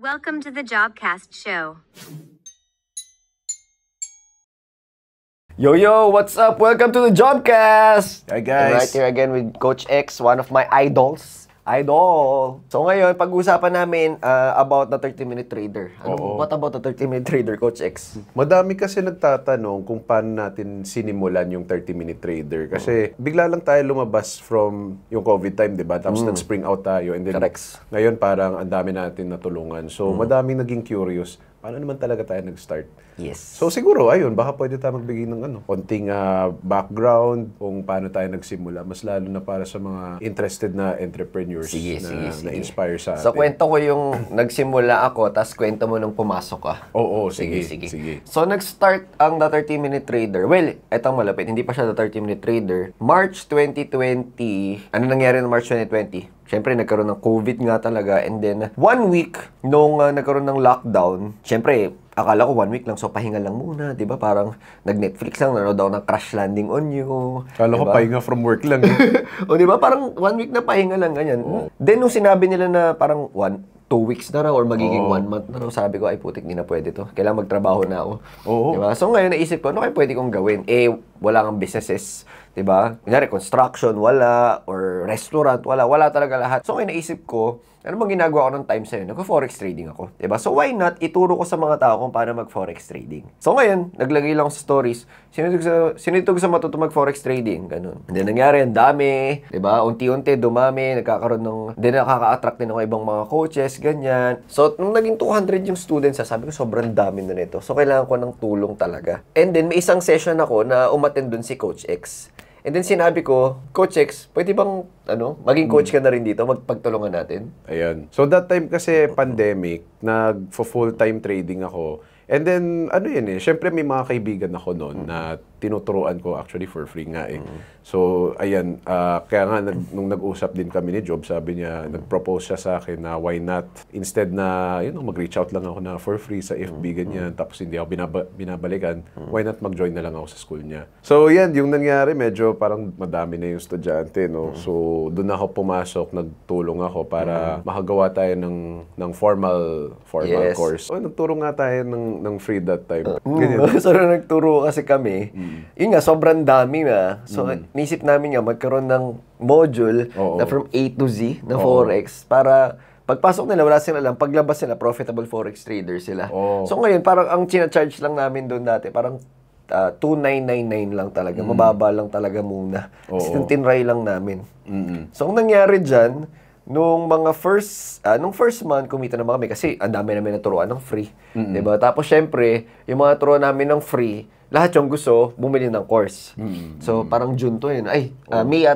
Welcome to the Jobcast Show. Yo, what's up? Welcome to the Jobcast! Hi guys! I'm right here again with Coach X, one of my idols. So ngayon, pag-uusapan namin about the 30-minute trader. What about the 30-minute trader, Coach X? Madami kasi nagtatanong kung paano natin sinimulan yung 30-minute trader. Kasi bigla lang tayo lumabas from yung COVID time, di ba? Tapos nag-spring out tayo. And then, Correct. ngayon parang ang dami natin natulungan. So, madaming naging curious. Paano naman talaga tayo nag-start? Yes. So siguro, ayun, baka pwede tayo magbigay ng konting background kung paano tayo nagsimula. Mas lalo na para sa mga interested na entrepreneurs Sige. na-inspire sa atin. So, kwento ko yung nagsimula ako, tas kwento mo nung pumasok ka. Oo, sige. So, nag-start ang The 30-Minute Trader. Well, etong malapit, hindi pa siya The 30-Minute Trader. March 2020, ano nangyari no March 2020? Siyempre, nagkaroon ng COVID nga talaga. And then, 1 week nung nagkaroon ng lockdown, siyempre, akala ko 1 week lang, so pahinga lang muna, di ba? Parang nag-Netflix lang, nanood ako ng Crash Landing on You. Akala ko pahinga from work lang. O di ba? Parang 1 week na pahinga lang, ganyan. Then, nung sinabi nila na parang 2 weeks na raw or magiging 1 month na raw, sabi ko, ay putik, hindi na pwede to. Kailangan magtrabaho na ako. Diba? So ngayon, naisip ko, ano kayo pwede kong gawin? Wala kang businesses, diba? Kunyari, construction, wala. Or restaurant, wala. Wala talaga lahat. So ngayon, naisip ko, ano bang ginagawa ko ng time sa'yo? Nag-forex trading ako. Diba? So why not, ituro ko sa mga tao kung paano mag-forex trading. So ngayon, naglagay lang ako sa stories, sinitog sa matuto mag-forex trading. Ganun. Hindi nangyari, ang dami. Diba? Unti-unti, dumami, nagkakaroon ng, hindi nakaka-attract din ako ibang mga coaches, ganyan. So, nung naging 200 yung students, sabi ko, sobrang dami na nito. So, kailangan ko ng tulong talaga. And then, may isang session ako na umattend dun si Coach X. And then sinabi ko, Coach X, pwede bang maging coach ka na rin dito, magpagtulungan natin? Ayan. So that time kasi pandemic, nag-full-time trading ako. And then, syempre may mga kaibigan ako noon na tinuturuan ko actually for free nga eh. So, ayan, kaya nga nung nag-usap din kami ni Job, sabi niya, nag-propose siya sa akin na why not, instead na, mag-reach out lang ako na for free sa FB, ganyan, tapos hindi ako binabalikan, why not mag-join na lang ako sa school niya. So, yan, yung nangyari, medyo parang madami na yung estudyante, no? So, doon ako pumasok, nagtulong ako para makagawa tayo ng formal course. So, nagturo nga tayo ng free that time. So, nagturo kasi kami, yun nga, sobrang dami na. So, nisip namin nga, magkaroon ng module na from A to Z na Forex para pagpasok nila, wala silang alam. Paglabas sila, profitable Forex trader sila. So, ngayon, parang ang charge lang namin doon dati, parang 2,999 lang talaga. Mababa lang talaga muna. Kasi tinray lang namin. So, ang nangyari dyan, nung first month, kumita naman kami kasi ang dami namin naturuan ng free. Diba? Tapos, syempre, yung mga turuan namin ng free, lahat yung gusto, bumili ng course. So, parang June to yun. May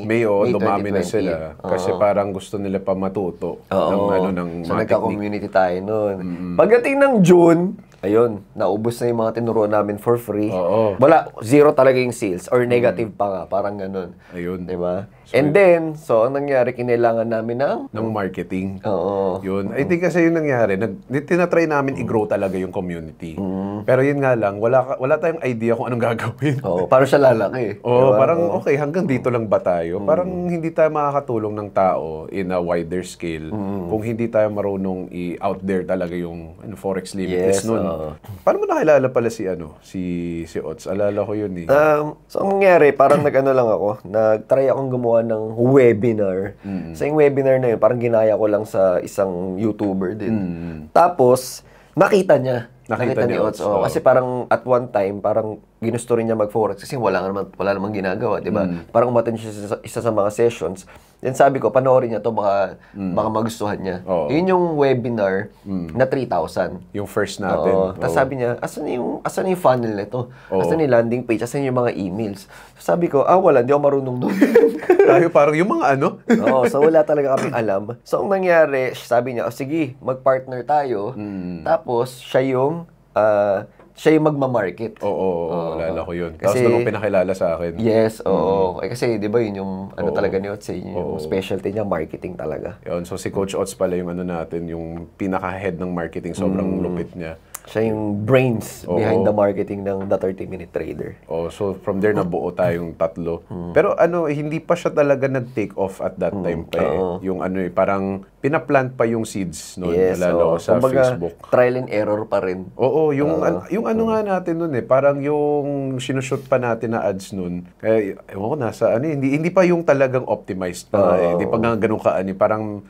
May dumami na sila. Kasi parang gusto nila pa matuto ng so, nagka-community tayo noon. Pagdating ng June, ayun, naubos na yung mga tinuruan namin for free. Wala, zero talaga yung sales or negative pa nga, parang ganun. Ayun. Diba? And then, so, ang nangyari, kinailangan namin ng marketing. Yun. I think kasi yung nangyari, tinatry namin i-grow talaga yung community. Pero yun nga lang, wala tayong idea kung anong gagawin. Parang siya lalaki. Diba? Parang okay, hanggang dito lang ba tayo? Parang hindi tayo makakatulong ng tao in a wider scale kung hindi tayo marunong i-out there talaga yung Forex Limitless nun. Paano mo nakilala pala si Ots? Alala ko yun eh. So, ang nangyari, parang lang ako, nag-try akong gumawa ng webinar. So, yung webinar na yun, parang ginaya ko lang sa isang YouTuber din. Tapos, nakita niya ni Ots. Kasi parang at one time, parang ginusto rin niya mag-forex kasi wala namang ginagawa, di ba? Parang umattend siya sa isa sa mga sessions. Then sabi ko, panoorin niya to, baka magustuhan niya. Yun yung webinar na 3,000. Yung first natin. Tapos sabi niya, asan yung funnel nito? Asan yung landing page? Asan yung mga emails? So sabi ko, wala, hindi ako marunong doon. Tayo parang yung mga so wala talaga kaming alam. So ang nangyari, sabi niya, sige, mag-partner tayo. Tapos siya yung magma-market. Alala ko yun. Tapos nung pinakilala sa akin. Yes, kasi di ba yun yung talaga ni Ots, yung specialty niya, marketing talaga. Yun, so si Coach Ots pala yung natin, yung pinaka-head ng marketing, sobrang lupit niya. Siya yung brains behind the marketing ng The 30-Minute Trader. Oh, so from there nabuo tayong tatlo. Pero hindi pa siya talaga nag-take off at that time pa eh. Yung parang pinaplant pa yung seeds noon, lalo sa kumbaga, Facebook. Trial and error pa rin. Oo, yung ano nga natin noon eh, parang yung sinushoot pa natin na ads noon. Kaya ewan ko nasa hindi pa yung talagang optimized pa eh. Hindi pa nga ganun parang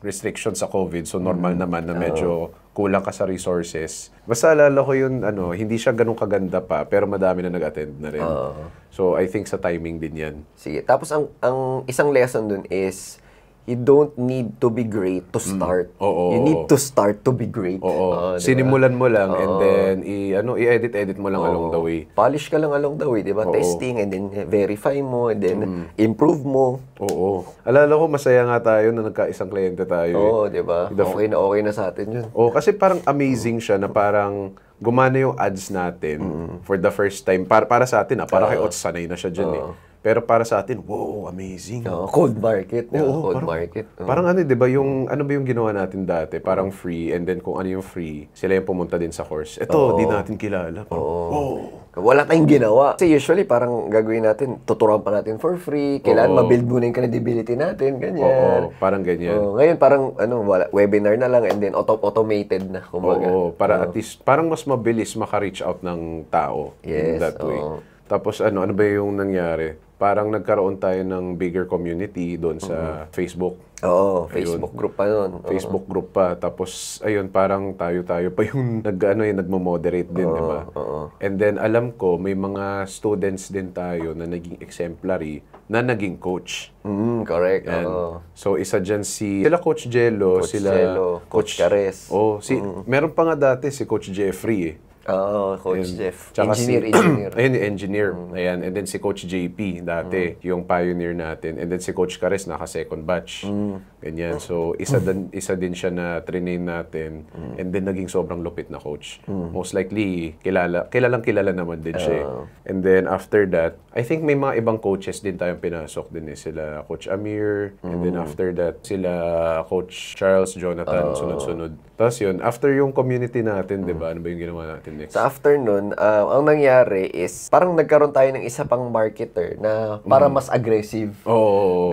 restrictions sa COVID, so normal naman na medyo kulang ka sa resources. Basta alala ko yun, hindi siya ganun kaganda pa, pero madami na nag-attend na rin. So, I think sa timing din yan. Sige. Tapos, ang isang lesson dun is, you don't need to be great to start. You need to start to be great. Diba? Sinimulan mo lang and then i-edit mo lang along the way. Polish ka lang along the way, 'di ba? Testing and then verify mo and then improve mo. Alala ko masaya nga tayo na nagka-isang kliyente tayo. 'di ba? Okay na sa atin 'yun. Kasi parang amazing siya na parang gumana yung ads natin for the first time. Para sa atin, para kay Ots, sanay na siya dyan eh. Pero para sa atin, wow, amazing. Cold market. Cold market. Parang di ba yung, ano ba yung ginawa natin dati? Parang free, and then kung ano yung free, sila yung pumunta din sa course. Ito, di natin kilala. Wala tayong ginawa. Kasi usually, parang gagawin natin, tuturuan pa natin for free, kailangan mabuild muna yung credibility natin, ganyan. Parang ganyan. Ngayon, parang, webinar na lang, and then automated na, kumbaga. Para at least, parang mas mabilis maka-reach out ng tao in that way. Tapos ano ba yung nangyari? Parang nagkaroon tayo ng bigger community doon sa Facebook. Facebook group pa nun. Facebook group pa. Tapos, ayun, parang tayo pa yung nagmo-moderate din, di ba? And then, alam ko, may mga students din tayo na naging exemplary, na naging coach. Correct. So, isa dyan sila Coach Jello, Coach Cares. Meron pa nga dati si Coach Jeffrey eh. Coach Jeff. Engineer. Ayun, engineer. Ayan. And then si Coach JP dati, yung pioneer natin. And then si Coach Cares, naka-second batch. Ganyan. So, isa din siya na train natin. And then naging sobrang lupit na coach. Most likely, kilalang-kilala naman din siya. And then after that, I think may mga ibang coaches din tayong pinasok din eh. Sila Coach Amir. And then after that, sila Coach Charles, Jonathan, sunod-sunod. Tapos yun, after yung community natin, di ba? Ano ba yung ginawa natin next? Sa afternoon, ang nangyari is, parang nagkaroon tayo ng isa pang marketer na para mas aggressive.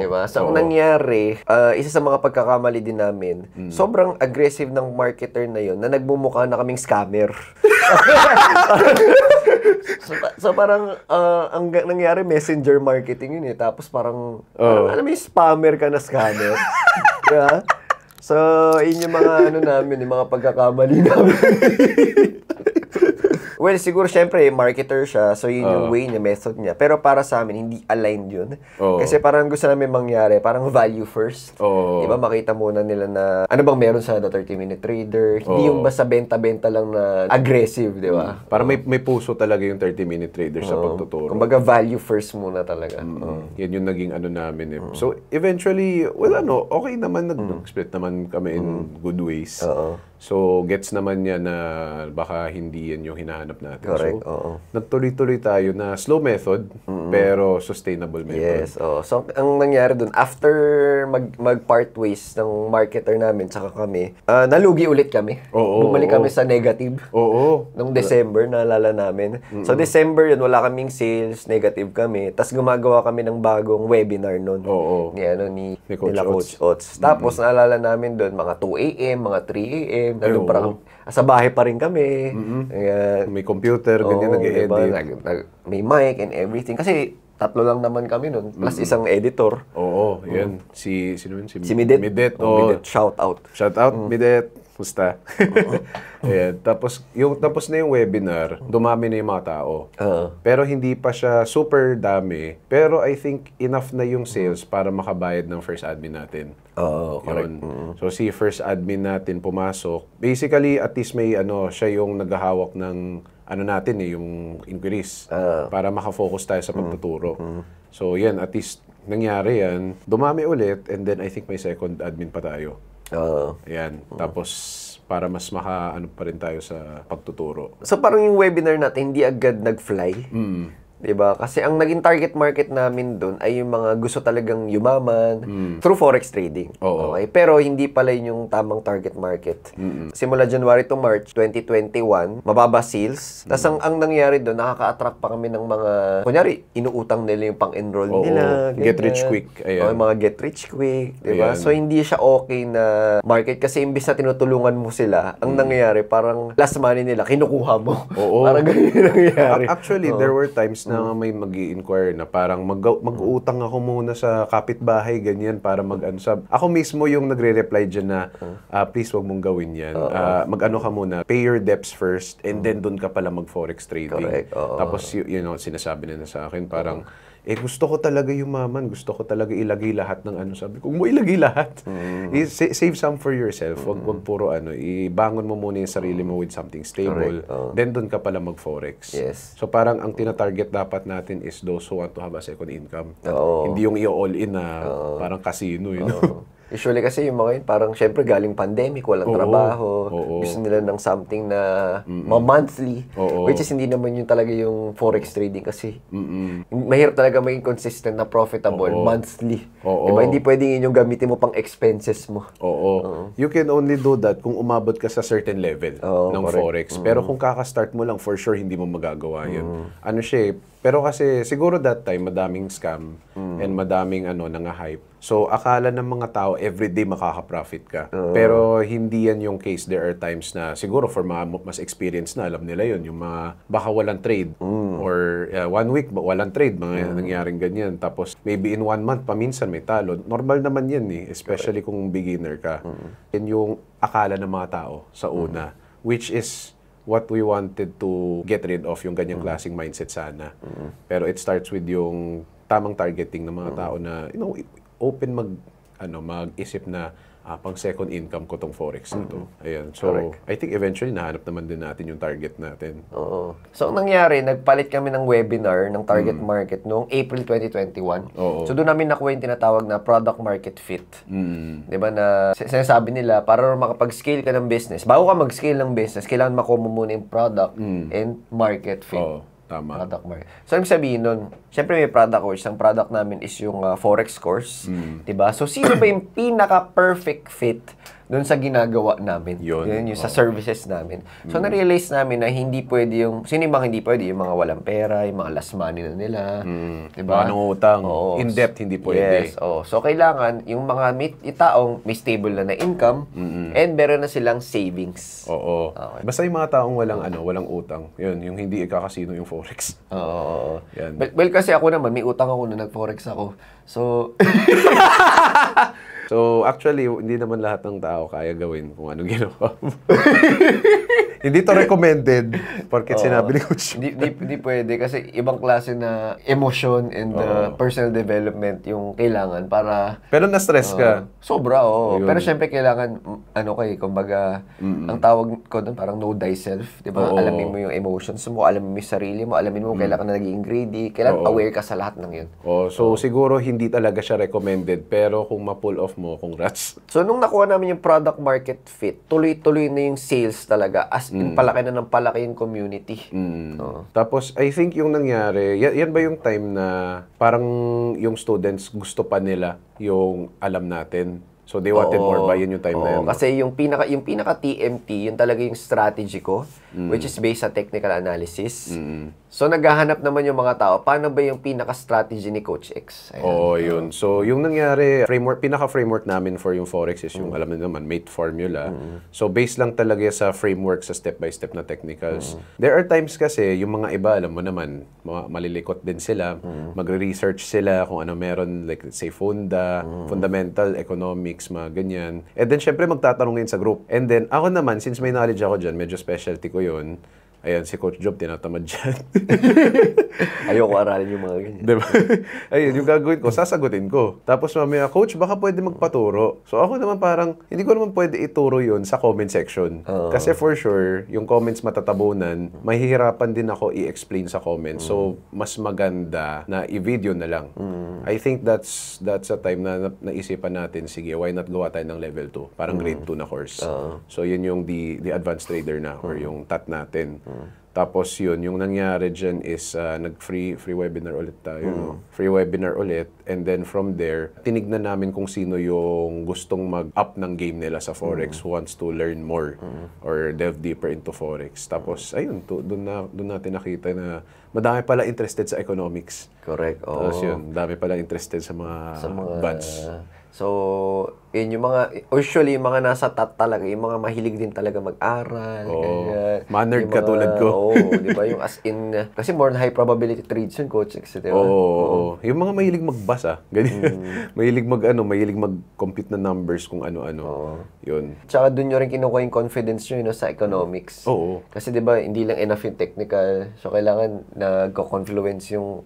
Di ba? So, ang nangyari, isa sa mga pagkakamali din namin, sobrang aggressive ng marketer na yun na nagmumukha na kaming scammer. So parang, ang nangyari, messenger marketing yun eh. Tapos parang alam mo yung spammer ka na scammer. Diba? So, yun yung mga namin, yung mga pagkakamali namin. Well, siguro syempre, marketer siya. So, yun yung way niya, method niya. Pero para sa amin, hindi aligned yun. Kasi parang gusto namin mangyari, parang value first. Diba, makita muna nila na ano bang meron sa The 30-Minute Trader. Hindi yung basta benta-benta lang na aggressive, di ba? Parang may puso talaga yung 30-Minute Trader sa pagtuturo. Kumbaga, value first muna talaga. Yan yung naging namin eh. So, eventually, okay naman. Nag-split naman kami in good ways. So, gets naman niya na baka hindi yan yung hinahanap natin. Correct, so, nagtuloy-tuloy tayo na slow method, pero sustainable method. Yes, So, ang nangyari dun, after mag-part ways ng marketer namin, tsaka kami, nalugi ulit kami. Bumalik kami sa negative. Nung December, naalala namin. So, December yun, wala kaming sales, negative kami. Tapos gumagawa kami ng bagong webinar nun. Ni Coach Ots. Tapos, naalala namin dun, mga 2 a.m., mga 3 a.m., nandun parang sa bahay pa rin kami. May computer, ganyan nag-edit. Diba? May mic and everything. Kasi 3 lang naman kami nun. Plus isang editor. Yan. Si Midet. Midet. Shout out. Shout out, Midet. Musta? Ayan. Tapos na yung webinar, dumami na yung mga tao. Pero hindi pa siya super dami. Pero I think enough na yung sales para makabayad ng first admin natin. Correct. So si first admin natin pumasok. Basically, at least may siya yung naghahawak ng natin yung inquiries. Para makafocus tayo sa pagtuturo. So yan, at least nangyari yan. Dumami ulit and then I think may second admin pa tayo. Ayan. Tapos, para mas pa rin tayo sa pagtuturo. So, parang yung webinar natin, hindi agad nag-fly. Diba? Kasi ang naging target market namin doon ay yung mga gusto talagang yumaman through forex trading. Oo. Okay? Pero hindi pala yun yung tamang target market. Simula January to March 2021, mababa sales. Tapos ang nangyari doon, nakaka-attract pa kami ng mga, kunyari, inuutang nila yung pang-enroll Oo. nila. Get ganyan. rich quick. Ayan. O, yung mga get rich quick. Diba? Ayan. So, hindi siya okay na market kasi imbis na tinutulungan mo sila, ang nangyayari, parang last money nila, kinukuha mo. Oo. Parang ganyan yung nangyayari. Actually, there were times na may mag-i-inquire na parang mag-uutang ako muna sa kapitbahay, ganyan, para mag-ansab. Ako mismo yung nagre-reply dyan na, please wag mong gawin yan. Mag-ano ka muna, pay your debts first, and then doon ka pala mag-forex trading. Correct. Oo. Tapos, sinasabi nila sa akin, parang, gusto ko talaga yumaman, gusto ko talaga ilagay lahat ng ano. Sabi ko, kung mo ilagay lahat, save some for yourself. Wag puro ibangon mo muna yung sarili mo with something stable. Then doon ka pala mag-forex. Yes. So parang ang tina-target dapat natin is those who want to have a second income. Oo. Hindi yung i-all-in na parang casino, Usually kasi yung mga yun, parang syempre galing pandemic, walang trabaho. Oo. Gusto nila ng something na monthly. Oo. Which is hindi naman yun talaga yung forex trading kasi. Mahirap talaga maging consistent na profitable monthly. Oo. Diba? Hindi pwedeng yun yung gamitin mo pang expenses mo. Oo. You can only do that kung umabot ka sa certain level ng forex. Pero kung kaka-start mo lang, for sure hindi mo magagawa yun. Ano siya pero kasi siguro that time madaming scam and madaming nanga-hype. So akala ng mga tao everyday makaka-profit ka. Pero hindi yan yung case. There are times na siguro for mga mas experienced na alam nila yun, yung mga baka walang trade or 1 week walang trade, mga nangyaring ganyan. Tapos maybe in 1 month paminsan may talo. Normal naman yan especially kung beginner ka. Yan yung akala ng mga tao sa una, which is what we wanted to get rid of, yung ganyang klaseng mindset sana. Pero it starts with yung tamang targeting ng mga tao na, open mag-isip na pang second income ko tong forex na to. Ayan. So, I think eventually nahanap naman din natin yung target natin. Oo. So, ang nangyari, nagpalit kami ng webinar ng target market noong April 2021. Oo. So, doon namin nakuha yung tinatawag na product market fit. Diba na sinasabi nila, para makapag-scale ka ng business, bago ka mag-scale ng business, kailangan makuha mo muna yung product and market fit. Oo. Tama. Product market. So, ibig sabihin nun, syempre may product course. Ang product namin is yung Forex course. Diba? So, sino ba yung pinaka-perfect fit doon sa ginagawa namin? Yun yung sa services namin. So, na-realize namin na hindi pwede yung, sino yung mga hindi pwede? Yung mga walang pera, yung mga last money na nila. Diba? Mga utang. Oo. In-depth, hindi pwede. Yes. So, kailangan yung mga yung taong may stable na income and meron na silang savings. Oo. Okay. Basta yung mga taong walang utang. Yun, yung hindi ikakasino yung forex. Oo. Yan. Well, kasi ako naman, may utang ako na nag-forex ako. So, So, actually, hindi naman lahat ng tao kaya gawin kung anong ginawa mo. Hindi to recommended porket sinabi ni Coach. Hindi pwede kasi ibang klase na emotion and personal development yung kailangan para Pero na-stress ka. sobra, oo. Ayun. Pero syempre kailangan, kumbaga, ang tawag ko doon parang know thyself. Di ba? Oo. Alamin mo yung emotions mo, alamin mo yung sarili mo, alamin mo kailangan na naging greedy, kailangan aware ka sa lahat ng yun. So, siguro hindi talaga siya recommended, pero kung ma-pull off mo, congrats. So, nung nakuha namin yung product market fit, tuloy-tuloy na yung sales talaga. As in, palaki na ng palaki yung community. Tapos, I think yung nangyari, yan ba yung time na parang yung students gusto pa nila yung alam natin? So, they wanted more ba? Yun yung time na yun. Kasi yung pinaka TMT, yun talaga yung strategy ko, which is based sa technical analysis. So, naghahanap naman yung mga tao, paano ba yung pinaka-strategy ni Coach X? Ayan. Oo, yun. So, yung nangyari, pinaka-framework namin for yung Forex is yung, alam niyo naman, mate formula. So, based lang talaga sa framework, sa step-by-step na technicals. There are times kasi, yung mga iba, alam mo naman, malilikot din sila, magre-research sila kung ano meron, like, let's say, fundamental economics, mga ganyan. And then, syempre, magtatanungin sa group. And then, ako naman, since may knowledge ako dyan, medyo specialty ko yun, ayan, si Coach Job, tinatamad dyan. Ayoko aralin yung mga ganyan. Diba? Ayun, yung gagawin ko, sasagutin ko. Tapos mamaya, Coach, baka pwede magpaturo. So ako naman parang, hindi ko naman pwede ituro yun sa comment section. Kasi for sure, yung comments matatabunan, mahihirapan din ako i-explain sa comments. So, mas maganda na i-video na lang. I think that's a time na naisipan natin, sige, why not gawa tayo ng level 2? Parang grade 2 na course. So, yun yung the advanced trader na or yung TAT natin. Tapos yun, yung nangyari dyan is nag-free webinar ulit tayo. No? Free webinar ulit. And then from there, tinignan namin kung sino yung gustong mag-up ng game nila sa Forex, who wants to learn more or delve deeper into Forex. Tapos ayun, doon natin nakita na madami pala interested sa economics. Correct. Tapos yun, dami pala interested sa mga buds. So, yun yung mga, usually yung mga nasa top talaga, yung mga mahilig din talaga mag-aral. ganyan. Ma-nerd Yung katulad ko. Oo, di ba? Yung as in, kasi more high probability trades yun, coach, di ba? Oo. Yung mga mahilig magbasa, ganyan. mahilig mag-compute na numbers kung ano-ano. Yun. Tsaka dun nyo rin kinukuha yung confidence nyo no, sa economics. Oo. Kasi di ba hindi lang enough yung technical. So, kailangan nagko-confluence yung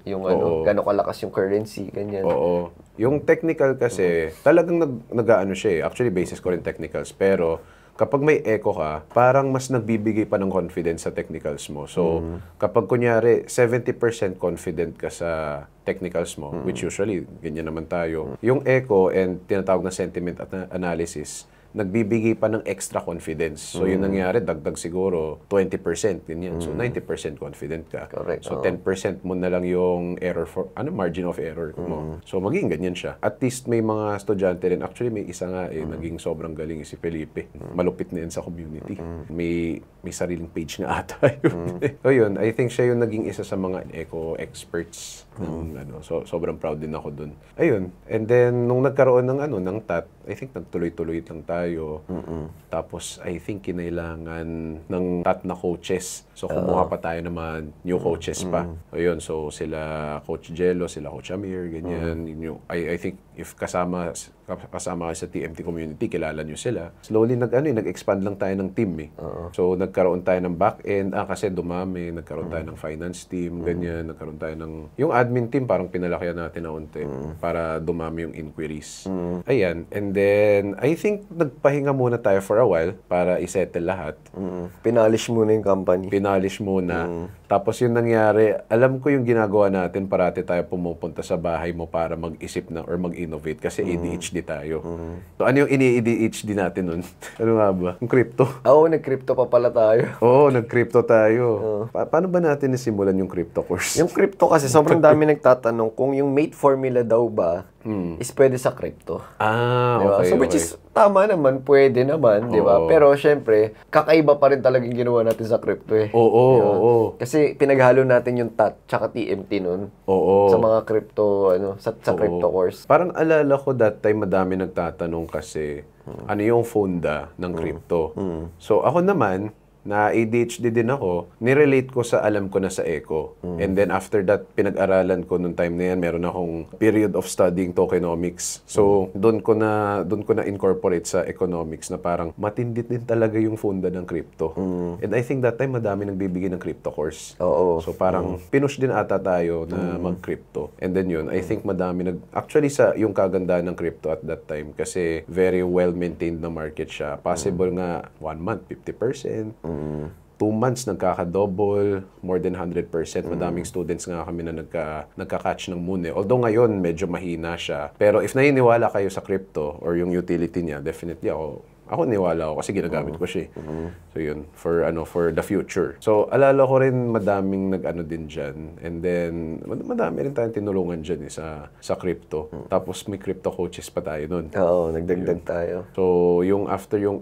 gano'ng kalakas yung currency, ganyan. Oo. Yung technical kasi, talagang nag-ano siya eh. Actually, basis ko rin technicals. Pero, kapag may echo ka, parang mas nagbibigay pa ng confidence sa technicals mo. So, kapag kunyari, 70% confident ka sa technicals mo, which usually, ganyan naman tayo, yung echo and tinatawag na sentiment analysis, nagbibigay pa ng extra confidence. So, yun nangyari, dagdag siguro 20%, ganyan. So, 90% confident ka. Correct. So, 10% mo na lang yung error margin of error mo. So, magiging ganyan siya. At least may mga estudyante rin. Actually, may isa nga naging sobrang galing si Felipe. Malupit na yun sa community. May sariling page nga ata yun. So, yun. I think siya yung naging isa sa mga eco experts. So, sobrang proud din ako dun. Ayun. And then, nung nagkaroon ng TAT, I think nagtuloy-tuloy lang tayo. Tapos, I think kinailangan ng TAT na coaches. So, kumuha pa tayo naman, new coaches pa. Ayun, so sila Coach Jello, sila Coach Amir, ganyan. I think if kasama ka sa TMT community, kilala nyo sila. Slowly nag-expand lang tayo ng team eh. So nagkaroon tayo ng back-end, kasi dumami, nagkaroon tayo ng finance team, ganyan, nagkaroon tayo ng yung admin team parang pinalakihan natin na unti para dumami yung inquiries. Ayan, and then I think nagpahinga muna tayo for a while para isettle lahat. Pinalish muna yung company. Pinalish muna. Tapos yung nangyari, alam ko yung ginagawa natin, parati tayo pumupunta sa bahay mo para mag-isip na or mag-innovate kasi ADHD tayo. So ano yung ini-ADHD natin nun? Ano nga ba? Yung crypto. Oo, nag-crypto pa pala tayo. Oo, nag-crypto tayo. Paano ba natin nasimulan yung crypto course? Yung crypto kasi sobrang dami nagtatanong kung yung mate formula daw ba is pwede sa crypto. Diba? Okay. So which is tama naman, pwede naman, di ba? Pero syempre, kakaiba pa rin talaga yung ginawa natin sa crypto eh. Oo. Kasi pinaghalo natin yung TAT tsaka TMT nun. Sa mga crypto, sa crypto course. Parang alala ko that time madami nagtatanong kasi ano yung fonda ng crypto. So ako naman, na ADHD din ako, nirelate ko sa alam ko na sa eco. And then after that, pinag-aralan ko nung time na yan, meron akong period of studying tokenomics. So, doon ko na incorporate sa economics na parang matindi din talaga yung funda ng crypto. And I think that time madami nagbibigay ng crypto course. Oo. So parang pinush din ata tayo na mag-crypto. And then yun, I think madami actually yung kagandahan ng crypto at that time kasi very well-maintained na market siya. Possible nga 1 month, 50%. 2 months, nagkaka-double, more than 100%. Madaming students nga kami na nagka-catch ng moon eh. Although ngayon, medyo mahina siya. Pero if naniniwala kayo sa crypto or yung utility niya, definitely ako niwala ako kasi ginagamit ko siya. So yun, for the future. So alala ko rin madaming nag-ano din dyan. And then, madami rin tayong tinulungan dyan sa crypto. Tapos may crypto coaches pa tayo nun. Oo, nagdagdag tayo. So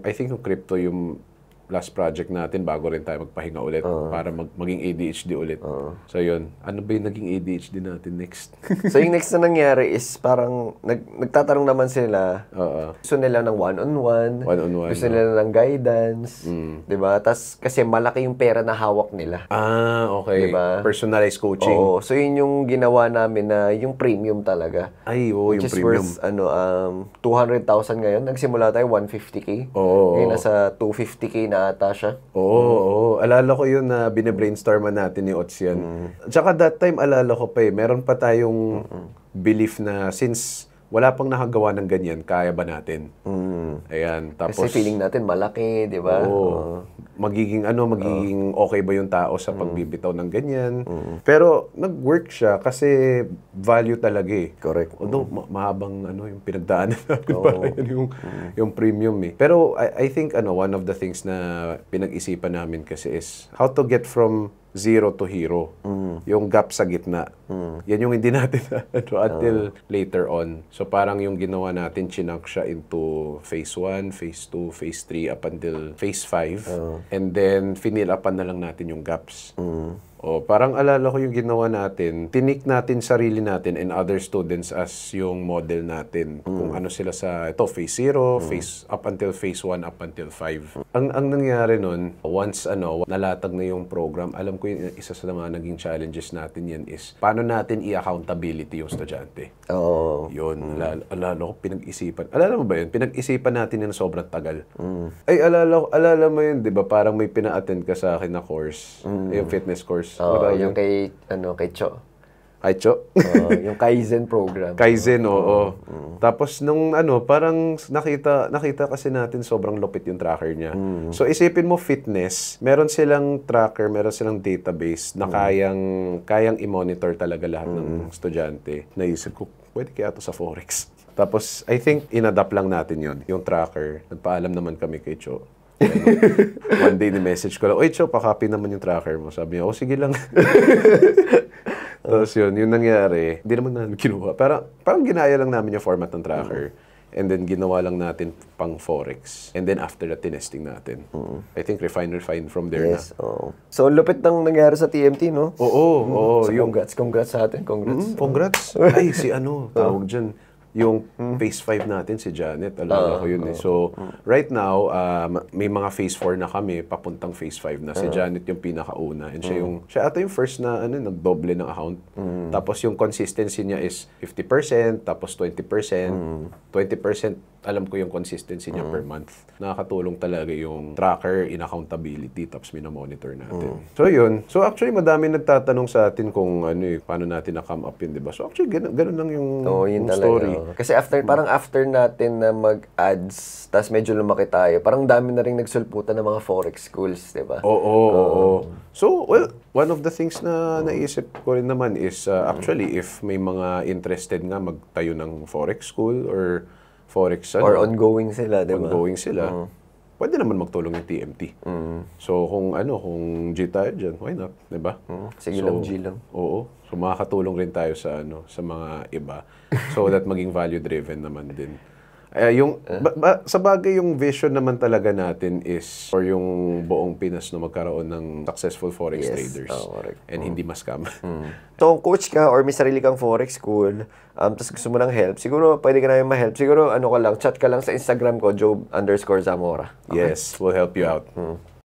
I think yung crypto yung last project natin bago rin tayo magpahinga ulit para maging ADHD ulit. So yun, ano ba yung naging ADHD natin next? So yung next na nangyari is parang nagtatanong naman sila. Gusto nila ng one-on-one. Gusto nila ng guidance. Diba? Tapos kasi malaki yung pera na hawak nila. Okay. Diba? Personalized coaching. Oo. So yun yung ginawa namin na yung premium talaga. Yung premium. Which is worth 200,000 ngayon. Nagsimula tayo 150K. Ngayon nasa 250K na ata siya. Oo. Alala ko yun na bine-brainstorman natin ni Ots yan. Tsaka that time, alala ko pa meron pa tayong belief na since wala pang nakagawa ng ganyan, kaya ba natin? Ayan. Tapos, kasi feeling natin malaki, di ba? magiging okay ba yung tao sa pagbibitaw ng ganyan. Pero nag-work siya kasi value talaga eh. Correct. Although mahabang yung pinagdaanan natin para yan yung premium eh. Pero I think one of the things na pinag-isipan namin kasi is how to get from zero to hero. Yung gap sa gitna. Yan yung hindi natin until later on. So parang yung ginawa natin, chinunk siya into phase 1, phase 2, phase 3, up until phase 5. And then, finilapan na lang natin yung gaps. O, parang alala ko yung ginawa natin, tinik natin sarili natin and other students as yung model natin. Kung ano sila sa, phase 0, phase up until phase 1, up until 5. Ang nangyari nun, once nalatag na yung program, alam ko yung isa sa mga naging challenges natin yan is, paano natin i-accountability yung estudyante? Yun, alala ko, pinag-isipan. Alala mo ba yun? Pinag-isipan natin yung sobrang tagal. Ay, alala mo yun, di ba? Parang may pina-attend ka sa akin na course, yung fitness course. Yung kay Cho. Ay, Cho? Yung Kaizen program. Kaizen, oo. Tapos nung parang nakita kasi natin sobrang lupit yung tracker niya. So isipin mo fitness, meron silang tracker, meron silang database na kayang i-monitor talaga lahat ng estudyante. Naisip ko, pwede kaya ito sa Forex. Tapos I think inadapt lang natin yon yung tracker. Nagpaalam naman kami kay Cho. One day ni-message ko lang, "Oy, Cho, pa-copy naman yung tracker mo." Sabi niya, sige lang. Tapos yun nangyari, hindi naman namin kinuha. Parang ginaya lang namin yung format ng tracker. And then ginawa lang natin pang Forex. And then after that, tinesting natin. I think refine from there na. So, lupit nang nangyari sa TMT, no? Oo. So, congrats sa atin. Congrats. Ay, tawag dyan. Yung phase 5 natin, si Janet, alala ko yun eh. So, right now, may mga phase 4 na kami, papuntang phase 5 na. Si Janet yung pinakauna. And siya ata yung first na nagdoble ng account. Tapos yung consistency niya is 50%, tapos 20%. 20%, alam ko yung consistency niya per month. Nakakatulong talaga yung tracker, in-accountability, tapos minomonitor natin. So, yun. So, actually, madami nagtatanong sa atin kung paano natin na-come up yun, diba? So, actually, ganun lang yung story. Kasi parang after natin na mag-ads, tas medyo lumaki tayo, parang dami na rin nagsulputan ng mga Forex schools, di ba? Oo. So, well, one of the things na naisip ko rin naman is, actually, if may mga interested nga magtayo ng Forex school or Forex, or ongoing sila, di ba? Ongoing sila. Pwede naman magtulong yung TMT. So, kung G tayo dyan, why not? Di ba? Sige lang, G lang. Oo. So, makakatulong rin tayo sa mga iba. So that maging value-driven naman din. Sa bagay, yung vision naman talaga natin is for yung buong Pinas na magkaroon ng successful Forex traders. And hindi ma-scam. So, kung coach ka or may sarili kang Forex school, tapos gusto mo ng help, siguro pwede ka namin ma-help. Siguro, chat ka lang sa Instagram ko, Job_Zamora. Okay? Yes, we'll help you out.